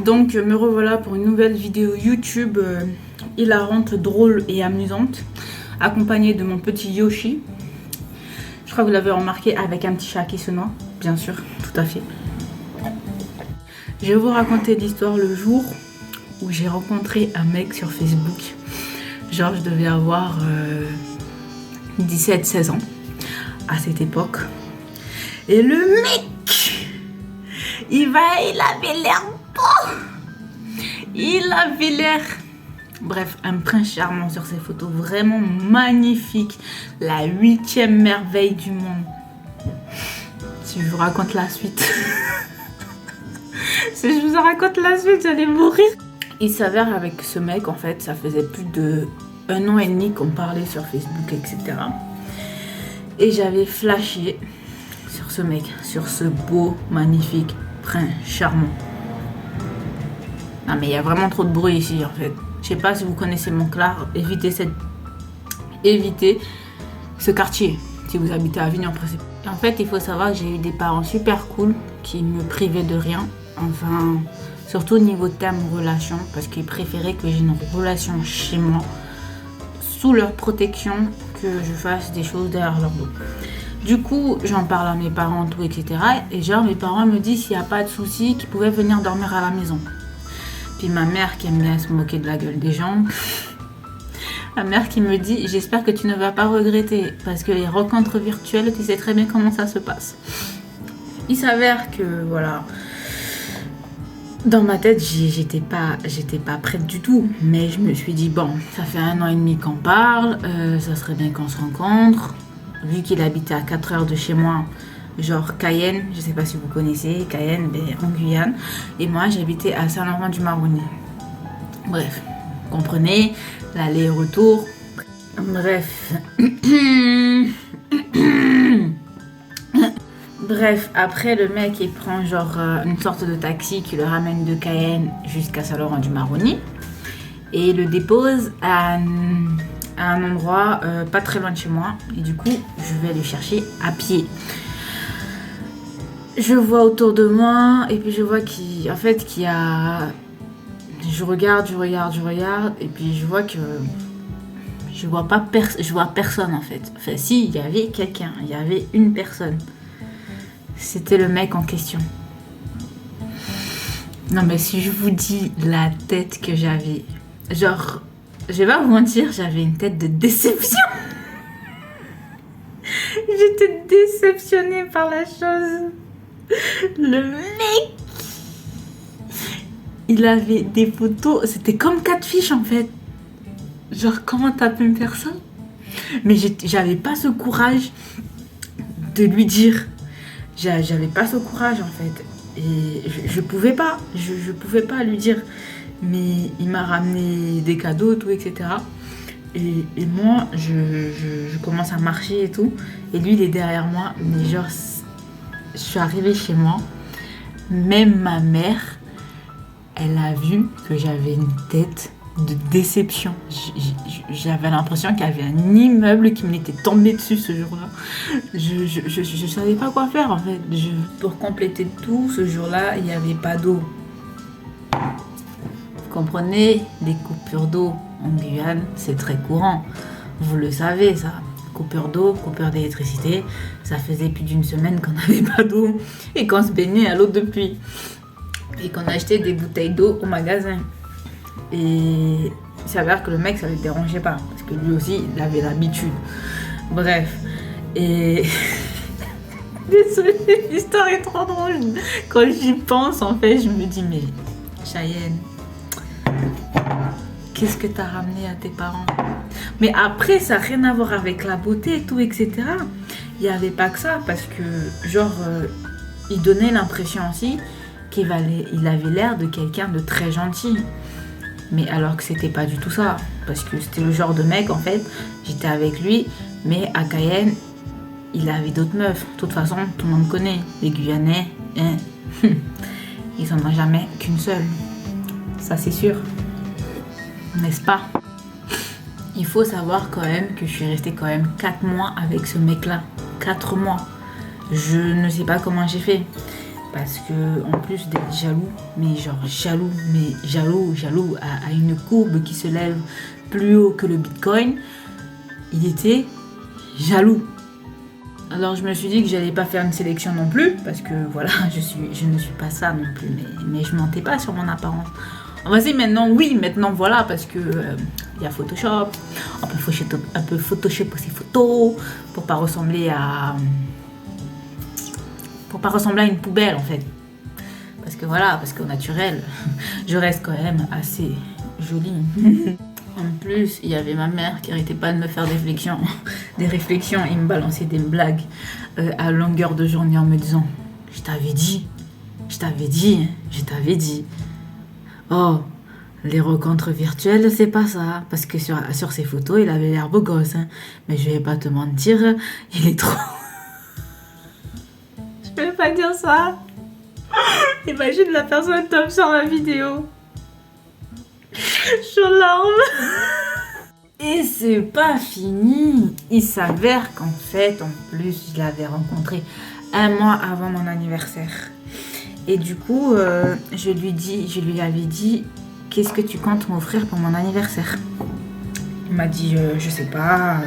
Donc me revoilà pour une nouvelle vidéo YouTube hilarante, drôle et amusante, accompagnée de mon petit Yoshi. Je crois que vous l'avez remarqué, avec un petit chat qui se noie, bien sûr, tout à fait. Je vais vous raconter l'histoire le jour où j'ai rencontré un mec sur Facebook. Genre je devais avoir 17-16 ans à cette époque. Et le mec, il avait l'air beau. Il avait l'air... Bref, un prince charmant sur ses photos, vraiment magnifique. La 8e merveille du monde. Si je vous raconte la suite... si je vous raconte la suite, j'allais mourir. Il s'avère avec ce mec, en fait, ça faisait plus de 1 an et demi qu'on parlait sur Facebook, etc. Et j'avais flashé sur ce mec, sur ce beau, magnifique prince charmant. Non mais il y a vraiment trop de bruit ici, en fait. Je sais pas si vous connaissez Montclar, évitez ce quartier si vous habitez à Avignon. En fait, il faut savoir que j'ai eu des parents super cool qui me privaient de rien. Enfin, surtout au niveau terme relation, parce qu'ils préféraient que j'ai une relation chez moi, sous leur protection, que je fasse des choses derrière leur dos. Du coup, j'en parle à mes parents, tout, etc. Et genre, mes parents me disent s'il n'y a pas de souci, qu'ils pouvaient venir dormir à la maison. Puis ma mère qui aime bien se moquer de la gueule des gens. Ma mère qui me dit, j'espère que tu ne vas pas regretter, parce que les rencontres virtuelles, tu sais très bien comment ça se passe. Il s'avère que, voilà, dans ma tête, j'étais pas prête du tout. Mais je me suis dit, bon, ça fait 1 an et demi qu'on parle, ça serait bien qu'on se rencontre. Vu qu'il habitait à 4 heures de chez moi, genre Cayenne, je sais pas si vous connaissez, Cayenne, en Guyane. Et moi, j'habitais à Saint-Laurent-du-Maroni. Bref, comprenez, l'aller-retour. Bref. Bref, après le mec, il prend genre une sorte de taxi qui le ramène de Cayenne jusqu'à Saint-Laurent-du-Maroni. Et il le dépose à un endroit pas très loin de chez moi. Et du coup, je vais le chercher à pied. Je vois autour de moi et puis je vois qu'il y a... Je regarde et puis je vois que... Je vois personne en fait. Enfin si, il y avait quelqu'un, il y avait une personne. C'était le mec en question. Non mais si je vous dis la tête que j'avais... Genre, je vais pas vous mentir, j'avais une tête de déception. J'étais déceptionnée par la chose. Le mec, il avait des photos, c'était comme 4 fiches en fait. Genre, comment t'as pu me faire ça? Mais j'avais pas ce courage de lui dire. J'avais pas ce courage en fait. Et je pouvais pas, je pouvais pas lui dire. Mais il m'a ramené des cadeaux, tout, etc. Et moi, je commence à marcher et tout. Et lui, il est derrière moi. Mais genre, je suis arrivée chez moi. Même ma mère, elle a vu que j'avais une tête de déception. J'avais l'impression qu'il y avait un immeuble qui m'était tombé dessus ce jour-là. Je savais pas quoi faire en fait. Pour compléter tout, ce jour-là, il n'y avait pas d'eau. Vous comprenez, les coupures d'eau en Guyane, c'est très courant. Vous le savez ça. Coupure d'eau, coupure d'électricité. Ça faisait plus d'1 semaine qu'on n'avait pas d'eau et qu'on se baignait à l'eau de pluie. Et qu'on achetait des bouteilles d'eau au magasin. Et il s'avère que le mec, ça ne le dérangeait pas. Parce que lui aussi, il avait l'habitude. Bref. Et... Désolée, l'histoire est trop drôle. Quand j'y pense, en fait, je me dis, mais Cheyenne, qu'est-ce que t'as ramené à tes parents? Mais après, ça n'a rien à voir avec la beauté et tout, etc. Il n'y avait pas que ça, parce que, genre, il donnait l'impression aussi qu'il avait l'air de quelqu'un de très gentil. Mais alors que c'était pas du tout ça. Parce que c'était le genre de mec, en fait, j'étais avec lui, mais à Cayenne, il avait d'autres meufs. De toute façon, tout le monde connaît. Les Guyanais, hein. Ils n'en ont jamais qu'une seule. Ça, c'est sûr. N'est-ce pas? Il faut savoir quand même que je suis restée quand même 4 mois avec ce mec-là. 4 mois. Je ne sais pas comment j'ai fait. Parce que en plus d'être jaloux, mais genre jaloux à une courbe qui se lève plus haut que le Bitcoin, il était jaloux. Alors je me suis dit que j'allais pas faire une sélection non plus, parce que voilà, je ne suis pas ça non plus, mais je mentais pas sur mon apparence. Vas-y, maintenant voilà, parce que y a Photoshop, on peut Photoshop ses photos pour pas ressembler à une poubelle en fait. Parce que voilà, parce qu'au naturel, je reste quand même assez jolie. En plus, il y avait ma mère qui arrêtait pas de me faire des réflexions et me balançait des blagues à longueur de journée en me disant « Je t'avais dit. Oh, les rencontres virtuelles, c'est pas ça. Parce que sur ses photos, il avait l'air beau gosse. Hein. Mais je vais pas te mentir, il est trop... » Je vais pas dire ça. Imagine la personne tombe sur ma vidéo. Je larme. Et c'est pas fini. Il s'avère qu'en fait, en plus, je l'avais rencontré un mois avant mon anniversaire. Et du coup, je lui avais dit, qu'est-ce que tu comptes m'offrir pour mon anniversaire? Il m'a dit, je sais pas,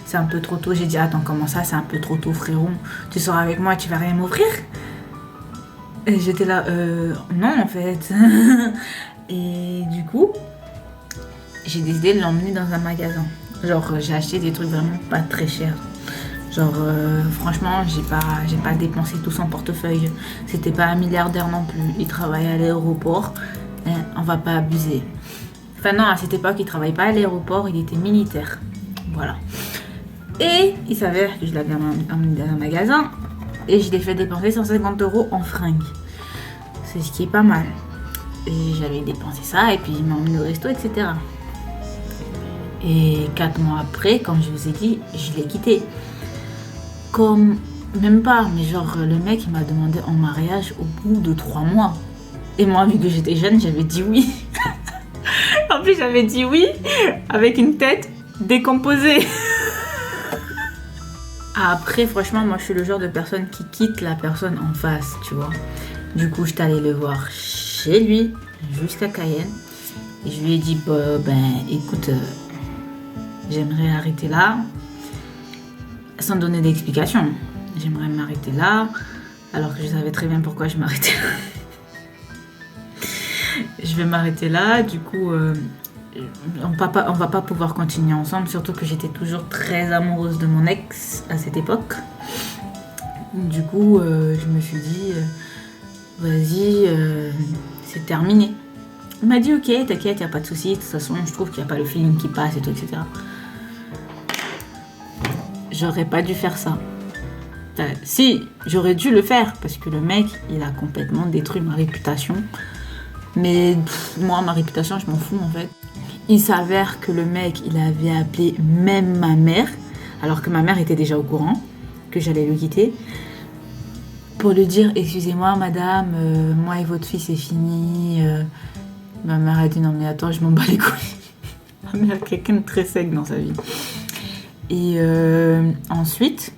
c'est un peu trop tôt. J'ai dit, attends, comment ça, c'est un peu trop tôt, frérot? Tu sors avec moi, tu vas rien m'offrir? Et j'étais là, non en fait. Et du coup, j'ai décidé de l'emmener dans un magasin. Genre, j'ai acheté des trucs vraiment pas très chers. Genre, franchement, j'ai pas dépensé tout son portefeuille. C'était pas un milliardaire non plus. Il travaillait à l'aéroport. Hein, on va pas abuser. Enfin non, à cette époque, il travaillait pas à l'aéroport. Il était militaire. Voilà. Et il s'avère que je l'avais emmené dans un magasin. Et je l'ai fait dépenser 150 € en fringues. C'est ce qui est pas mal. Et j'avais dépensé ça et puis il m'a emmené au resto, etc. Et 4 mois après, comme je vous ai dit, je l'ai quitté. Comme, même pas, mais genre le mec il m'a demandé en mariage au bout de 3 mois. Et moi, vu que j'étais jeune, j'avais dit oui. En plus, j'avais dit oui avec une tête décomposée. Après, franchement, moi je suis le genre de personne qui quitte la personne en face, tu vois. Du coup, j'étais allée le voir chez lui, jusqu'à Cayenne. Et je lui ai dit, écoute, j'aimerais arrêter là, sans donner d'explication. J'aimerais m'arrêter là, alors que je savais très bien pourquoi je m'arrêtais là. Je vais m'arrêter là, du coup, on va pas pouvoir continuer ensemble, surtout que j'étais toujours très amoureuse de mon ex à cette époque. Du coup, je me suis dit, vas-y, c'est terminé. Il m'a dit, ok, t'inquiète, y a pas de souci, de toute façon, je trouve qu'il n'y a pas le feeling qui passe et tout, etc. J'aurais pas dû faire ça. Enfin, si, j'aurais dû le faire, parce que le mec, il a complètement détruit ma réputation. Mais moi, ma réputation, je m'en fous, en fait. Il s'avère que le mec, il avait appelé même ma mère, alors que ma mère était déjà au courant que j'allais le quitter, pour lui dire, excusez-moi madame, moi et votre fils c'est fini. Ma mère a dit, non mais attends, je m'en bats les couilles. Ma mère est quelqu'un de très sec dans sa vie. Et ensuite,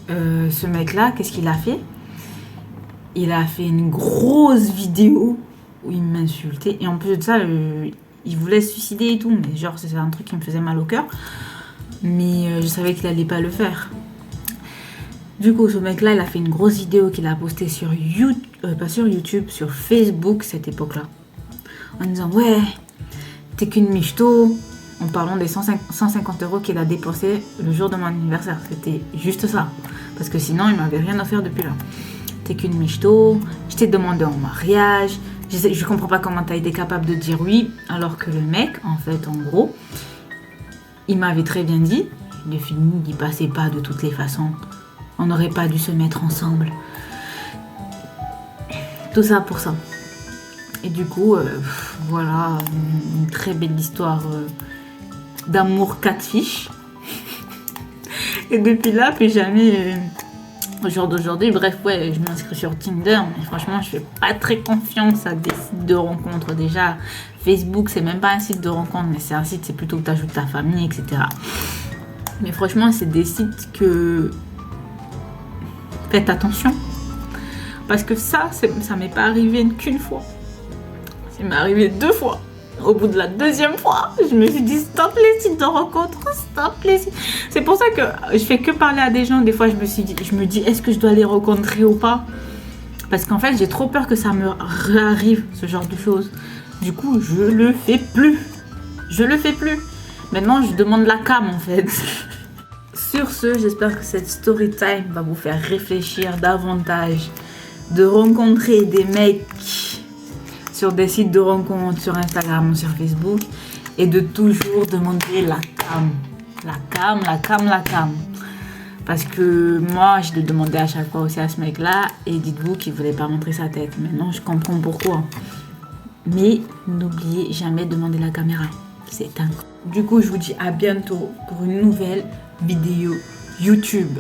ce mec-là, qu'est-ce qu'il a fait? Il a fait une grosse vidéo où il m'insultait. Et en plus de ça, il voulait se suicider et tout. Mais genre, c'est un truc qui me faisait mal au cœur. Mais je savais qu'il allait pas le faire. Du coup, ce mec-là, il a fait une grosse vidéo qu'il a postée sur YouTube, pas sur YouTube, sur Facebook, cette époque-là. En disant, ouais, t'es qu'une michto. En parlant des 150 € qu'il a dépensé le jour de mon anniversaire. C'était juste ça. Parce que sinon, il m'avait rien offert depuis là. T'es qu'une michto, je t'ai demandé en mariage. Je comprends pas comment t'as été capable de dire oui. Alors que le mec, en fait, en gros, il m'avait très bien dit, le film n'y passait pas de toutes les façons. On n'aurait pas dû se mettre ensemble. Tout ça pour ça. Et du coup, voilà, une très belle histoire d'amour catfish. Et depuis là, plus jamais, au jour d'aujourd'hui, bref, ouais, je m'inscris sur Tinder, mais franchement, je fais pas très confiance à des sites de rencontres. Déjà, Facebook, c'est même pas un site de rencontre, mais c'est un site, c'est plutôt que tu ajoutes ta famille, etc. Mais franchement, c'est des sites que... Faites attention. Parce que ça m'est pas arrivé qu'une fois. Ça m'est arrivé 2 fois. Au bout de la 2e fois, je me suis dit stop les sites de rencontres, stop les sites. C'est pour ça que je fais que parler à des gens. Des fois, je me dis est-ce que je dois les rencontrer ou pas? Parce qu'en fait, j'ai trop peur que ça me réarrive, ce genre de choses. Du coup, je le fais plus. Maintenant, je demande la cam en fait. Sur ce, j'espère que cette story time va vous faire réfléchir davantage, de rencontrer des mecs sur des sites de rencontres, sur Instagram ou sur Facebook, et de toujours demander la cam. Parce que moi, je le demandais à chaque fois aussi à ce mec-là, et dites-vous qu'il ne voulait pas montrer sa tête. Maintenant, je comprends pourquoi. Mais n'oubliez jamais de demander la caméra. C'est un. Du coup, je vous dis à bientôt pour une nouvelle vidéo YouTube.